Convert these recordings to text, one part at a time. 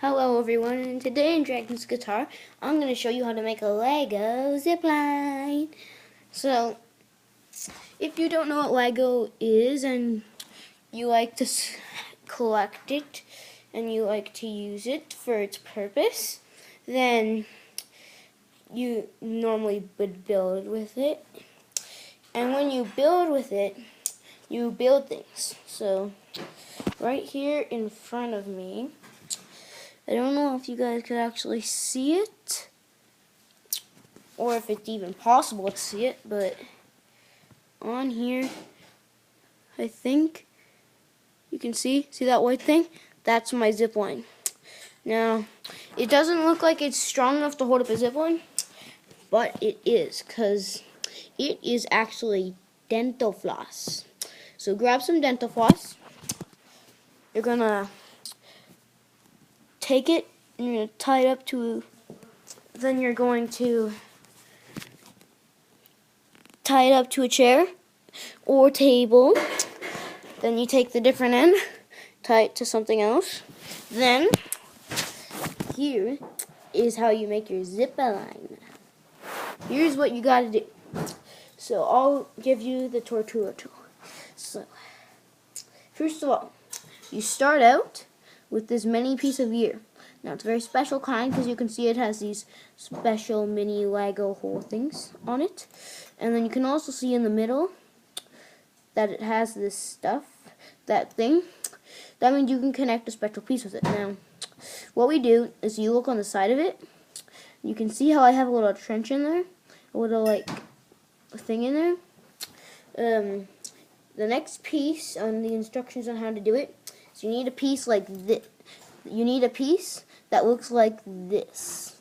Hello everyone, and today in Dragon's Guitar, I'm going to show you how to make a Lego zipline. So, if you don't know what Lego is and you like to collect it and you like to use it for its purpose, then you normally would build with it. And when you build with it, you build things. So, right here in front of me, I don't know if you guys could actually see it, or if it's even possible to see it, but on here, I think you can see that white thing? That's my zip line. Now, it doesn't look like it's strong enough to hold up a zip line, but it is, because it is actually dental floss. So grab some dental floss. You're gonna take it and you're gonna tie it up to, then you're going to tie it up to a chair or table. Then you take the different end, tie it to something else. Then here is how you make your zip line. Here's what you gotta do. So I'll give you the Tortuga tool. So first of all, you start out with this mini piece of gear. Now it's a very special kind because you can see it has these special mini Lego hole things on it. And then you can also see in the middle that it has this stuff, that thing. That means you can connect a special piece with it. Now, what we do is you look on the side of it. You can see how I have a little trench in there, a little like thing in there. The next piece on the instructions on how to do it is you need a piece like this. You need a piece that looks like this.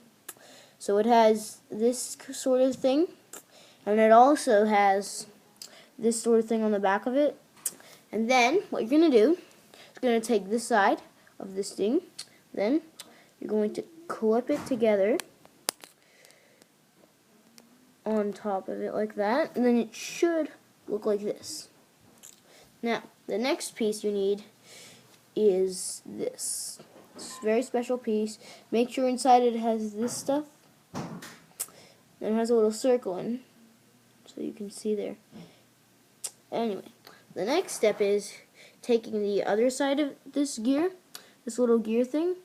So it has this sort of thing, and it also has this sort of thing on the back of it. And then what you're going to do is going to take this side of this thing, then you're going to clip it together on top of it like that, and then it should look like this. Now, the next piece you need is this. It's a very special piece. Make sure inside it has this stuff, and it has a little circle in, so you can see there. Anyway, the next step is taking the other side of this gear, this little gear thing,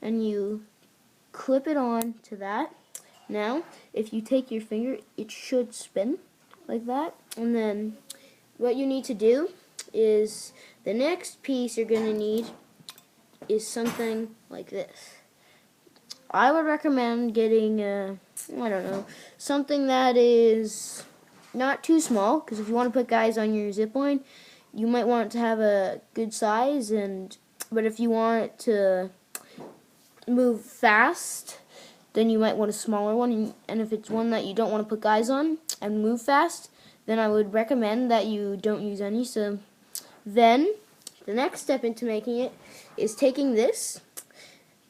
and you clip it on to that. Now, if you take your finger, it should spin like that. And then what you need to do is the next piece you're going to need is something like this. I would recommend getting, I don't know, something that is not too small, because if you want to put guys on your zip line, you might want it to have a good size, but if you want it to move fast, then you might want a smaller one, and if it's one that you don't want to put guys on and move fast, then I would recommend that you don't use any. So then the next step into making it is taking this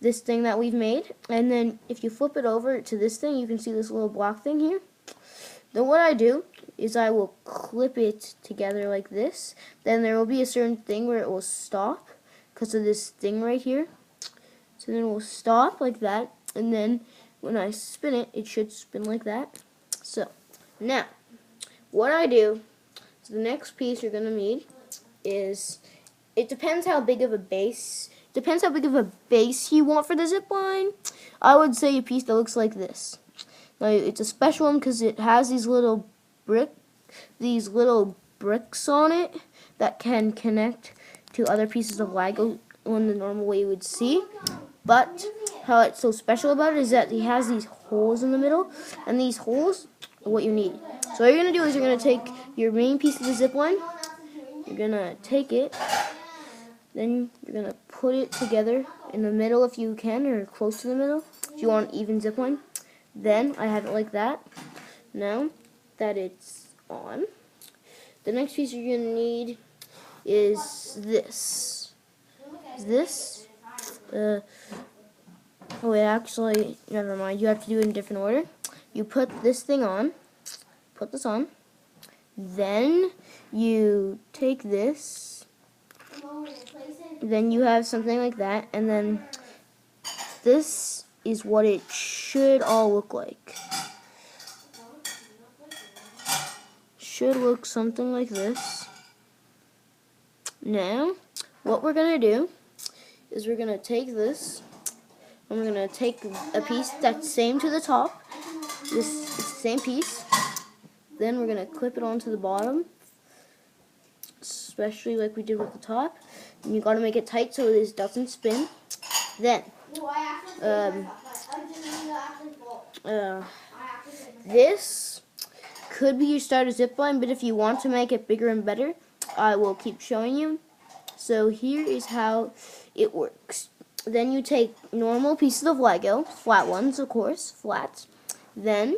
thing that we've made, and then if you flip it over to this thing, you can see this little block thing here. Then what I do is I will clip it together like this. Then there will be a certain thing where it will stop because of this thing right here. So then it will stop like that, and then when I spin it, it should spin like that. So now what I do is the next piece you're going to need is, it depends how big of a base you want for the zip line. I would say a piece that looks like this. Now, it's a special one because it has these little bricks on it that can connect to other pieces of Lego in the normal way you would see. But how it's so special about it is that it has these holes in the middle, and these holes are what you need. So what you're going to do is you're going to take your main piece of the zip line, you're going to take it, then you're going to put it together in the middle if you can, or close to the middle if you want an even zip line. Then I have it like that. Now that it's on, the next piece you're going to need is this. Oh wait, actually, never mind. You have to do it in a different order. You put this thing on, put this on, then you take this, then you have something like that, and then this is what it should all look like. Should look something like this. Now, what we're going to do is we're going to take this, and we're going to take a piece that's same to the top. It's the same piece. Then we're going to clip it onto the bottom, especially like we did with the top. And you got to make it tight so this doesn't spin. Then, this could be your starter zip line, but if you want to make it bigger and better, I will keep showing you. So here is how it works. Then you take normal pieces of Lego, flat ones of course, flat. Then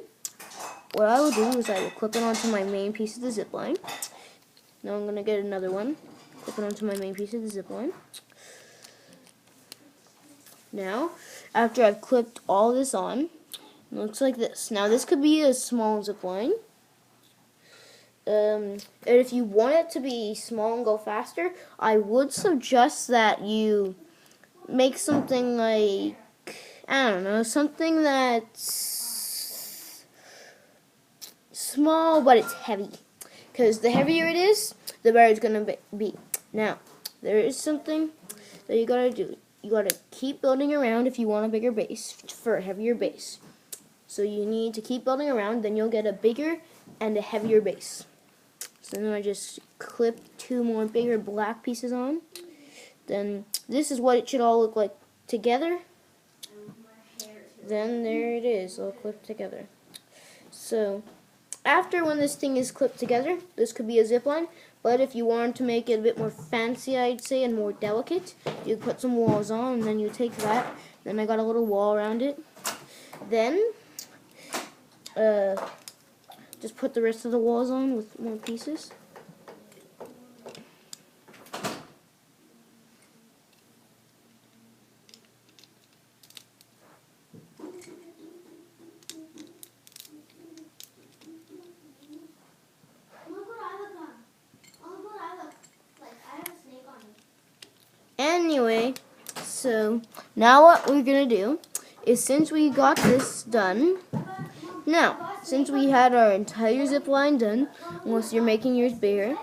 what I will do is I will clip it onto my main piece of the zip line. Now I'm going to get another one, clip it onto my main piece of the zip line. Now, after I've clipped all this on, it looks like this. Now this could be a small zip line. And if you want it to be small and go faster, I would suggest that you make something like, I don't know, something that's small but it's heavy. Because the heavier it is, the better it's going to be. Now, there is something that you got to do. You got to keep building around if you want a bigger base, for a heavier base. So you need to keep building around, then you'll get a bigger and a heavier base. So then I just clip 2 more bigger black pieces on. Then this is what it should all look like together. Then there it is, all clipped together. So after when this thing is clipped together, this could be a zip line. But if you wanted to make it a bit more fancy, I'd say, and more delicate, you put some walls on, and then you take that. Then I got a little wall around it. Then just put the rest of the walls on with more pieces. Anyway, so now what we're going to do is, since we got this done, now, since we had our entire zip line done, unless you're making yours bigger,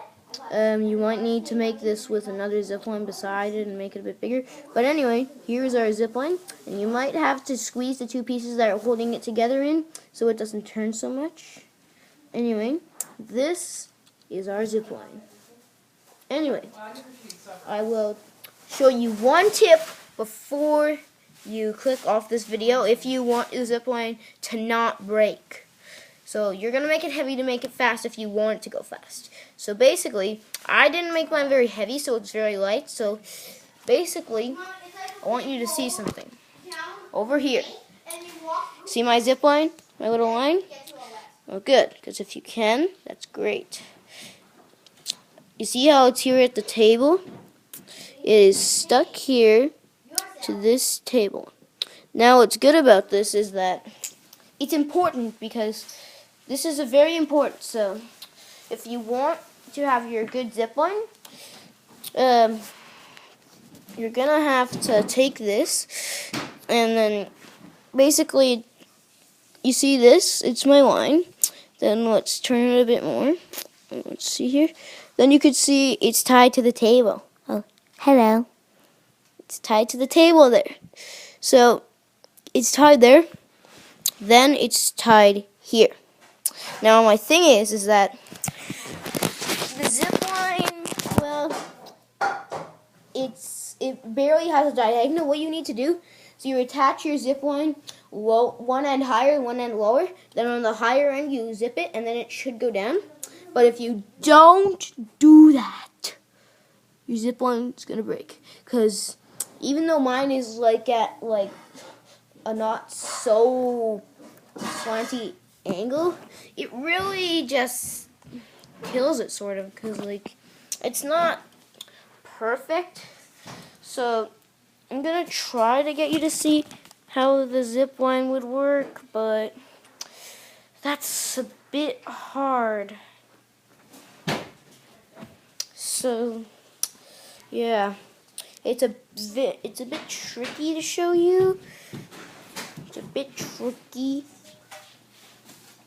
you might need to make this with another zip line beside it and make it a bit bigger. But anyway, here's our zip line, and you might have to squeeze the 2 pieces that are holding it together in so it doesn't turn so much. Anyway, this is our zip line. Anyway, I will show you one tip before you click off this video if you want the zip line to not break. So you're going to make it heavy to make it fast if you want it to go fast. So basically, I didn't make mine very heavy, so it's very light. So basically, I want you to see something. Over here. See my zip line? My little line? Oh, good, because if you can, that's great. You see how it's here at the table? It is stuck here to this table. Now what's good about this is that it's important, because this is a very important. So if you want to have your good zip line, you're gonna have to take this, and then basically you see this, it's my line. Then let's turn it a bit more. Let's see here. Then you could see it's tied to the table. Oh, hello. It's tied to the table there. So it's tied there. Then it's tied here. Now my thing is that the zip line, well, it barely has a diagonal. What you need to do is you attach your zip line one end higher, one end lower. Then on the higher end you zip it, and then it should go down. But if you don't do that, your zip line is gonna break. Because even though mine is like at like a not so slanty angle, it really just kills it, sort of, because like it's not perfect. So I'm gonna try to get you to see how the zip line would work, but that's a bit hard. So yeah, It's a bit tricky to show you. It's a bit tricky.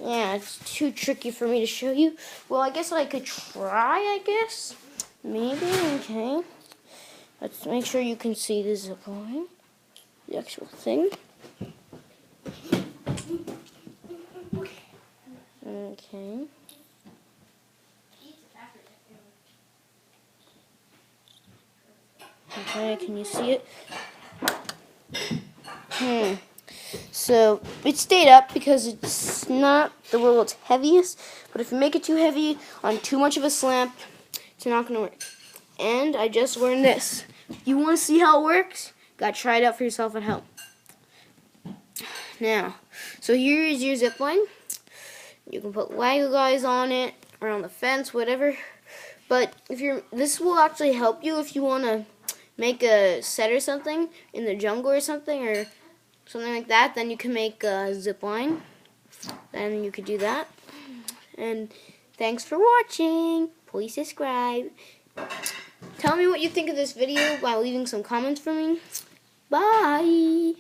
Yeah, it's too tricky for me to show you. Well, I guess I could try, I guess. Maybe, okay. Let's make sure you can see the zip line. The actual thing. Okay. Okay, can you see it? So it stayed up because it's not the world's heaviest, but if you make it too heavy on too much of a slant, it's not going to work. And I just learned this. If you want to see how it works, gotta try it out for yourself at home. Now, so here is your zip line. You can put Lego guys on it, around the fence, whatever. But this will actually help you if you want to make a set or something in the jungle or something like that. Then you can make a zip line. Then you could do that. And thanks for watching. Please subscribe. Tell me what you think of this video by leaving some comments for me. Bye.